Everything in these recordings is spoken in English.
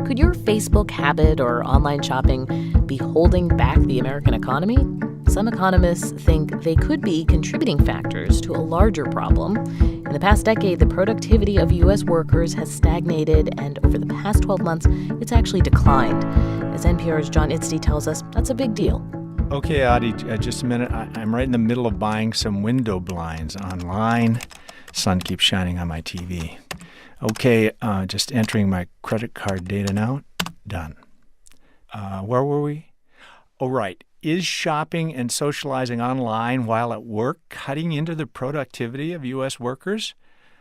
Could your Facebook habit or online shopping be holding back the American economy? Some economists think they could be contributing factors to a larger problem. In the past decade, the productivity of U.S. workers has stagnated, and over the past 12 months, it's actually declined. As NPR's John Itzty tells us, that's a big deal. Okay, Adi, just a minute. I'm right in the middle of buying some window blinds online. Sun keeps shining on my TV. Okay, just entering my credit card data now. Done. Where were we? Oh, right. Is shopping and socializing online while at work cutting into the productivity of U.S. workers?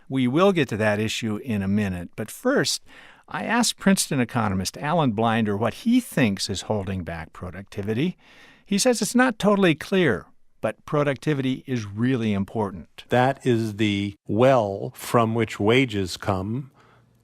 We will get to that issue in a minute. But first, I asked Princeton economist Alan Blinder what he thinks is holding back productivity. He says it's not totally clear, but productivity is really important. That is the well from which wages come,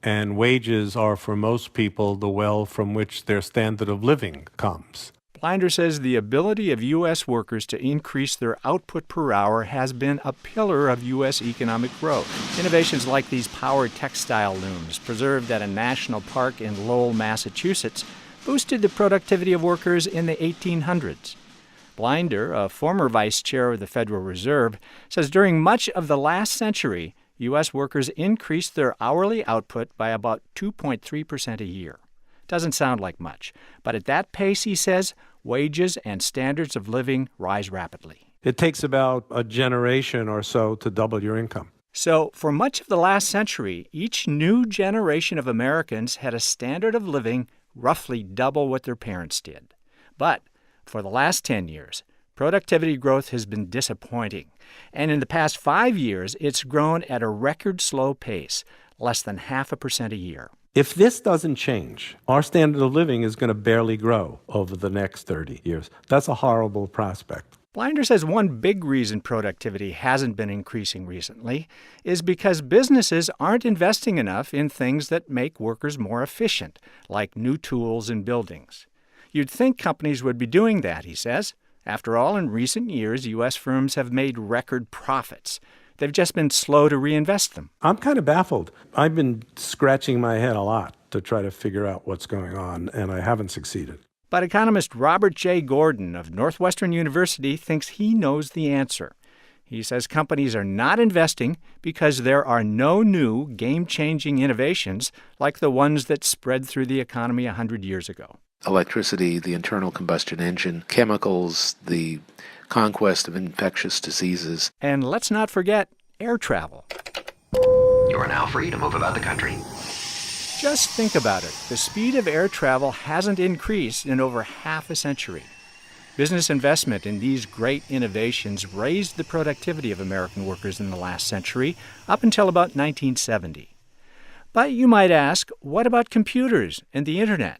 and wages are for most people the well from which their standard of living comes. Blinder says the ability of U.S. workers to increase their output per hour has been a pillar of U.S. economic growth. Innovations like these power textile looms, preserved at a national park in Lowell, Massachusetts, boosted the productivity of workers in the 1800s. Blinder, a former vice chair of the Federal Reserve, says during much of the last century, U.S. workers increased their hourly output by about 2.3% a year. Doesn't sound like much, but at that pace, he says, wages and standards of living rise rapidly. It takes about a generation or so to double your income. So, for much of the last century, each new generation of Americans had a standard of living roughly double what their parents did. But for the last 10 years, productivity growth has been disappointing. And in the past 5 years, it's grown at a record slow pace, less than 0.5% a year. If this doesn't change, our standard of living is going to barely grow over the next 30 years. That's a horrible prospect. Blinder says one big reason productivity hasn't been increasing recently is because businesses aren't investing enough in things that make workers more efficient, like new tools and buildings. You'd think companies would be doing that, he says. After all, in recent years, U.S. firms have made record profits. They've just been slow to reinvest them. I'm kind of baffled. I've been scratching my head a lot to try to figure out what's going on, and I haven't succeeded. But economist Robert J. Gordon of Northwestern University thinks he knows the answer. He says companies are not investing because there are no new game-changing innovations like the ones that spread through the economy 100 years ago. Electricity, the internal combustion engine, chemicals, the conquest of infectious diseases. And let's not forget air travel. You are now free to move about the country. Just think about it. The speed of air travel hasn't increased in over half a century. Business investment in these great innovations raised the productivity of American workers in the last century, up until about 1970. But you might ask, what about computers and the Internet?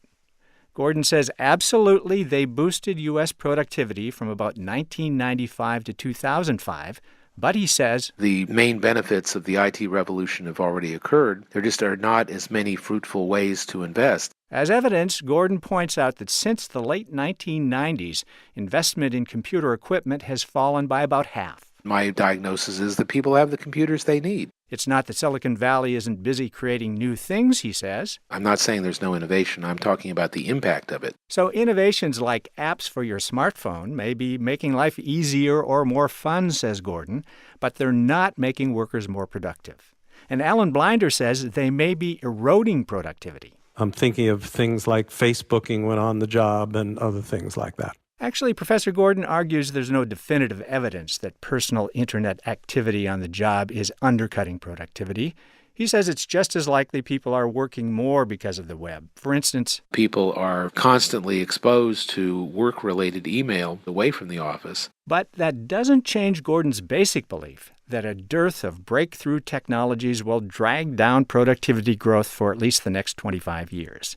Gordon says absolutely they boosted U.S. productivity from about 1995 to 2005, but he says the main benefits of the IT revolution have already occurred. There just are not as many fruitful ways to invest. As evidence, Gordon points out that since the late 1990s, investment in computer equipment has fallen by about half. My diagnosis is that people have the computers they need. It's not that Silicon Valley isn't busy creating new things, he says. I'm not saying there's no innovation. I'm talking about the impact of it. So innovations like apps for your smartphone may be making life easier or more fun, says Gordon, but they're not making workers more productive. And Alan Blinder says they may be eroding productivity. I'm thinking of things like Facebooking when on the job and other things like that. Actually, Professor Gordon argues there's no definitive evidence that personal Internet activity on the job is undercutting productivity. He says it's just as likely people are working more because of the web. For instance, people are constantly exposed to work-related email away from the office. But that doesn't change Gordon's basic belief that a dearth of breakthrough technologies will drag down productivity growth for at least the next 25 years.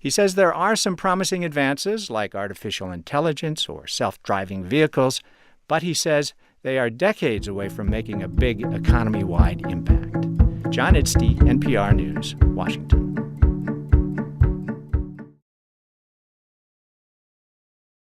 He says there are some promising advances like artificial intelligence or self-driving vehicles, but he says they are decades away from making a big economy-wide impact. John Itzty, NPR News, Washington.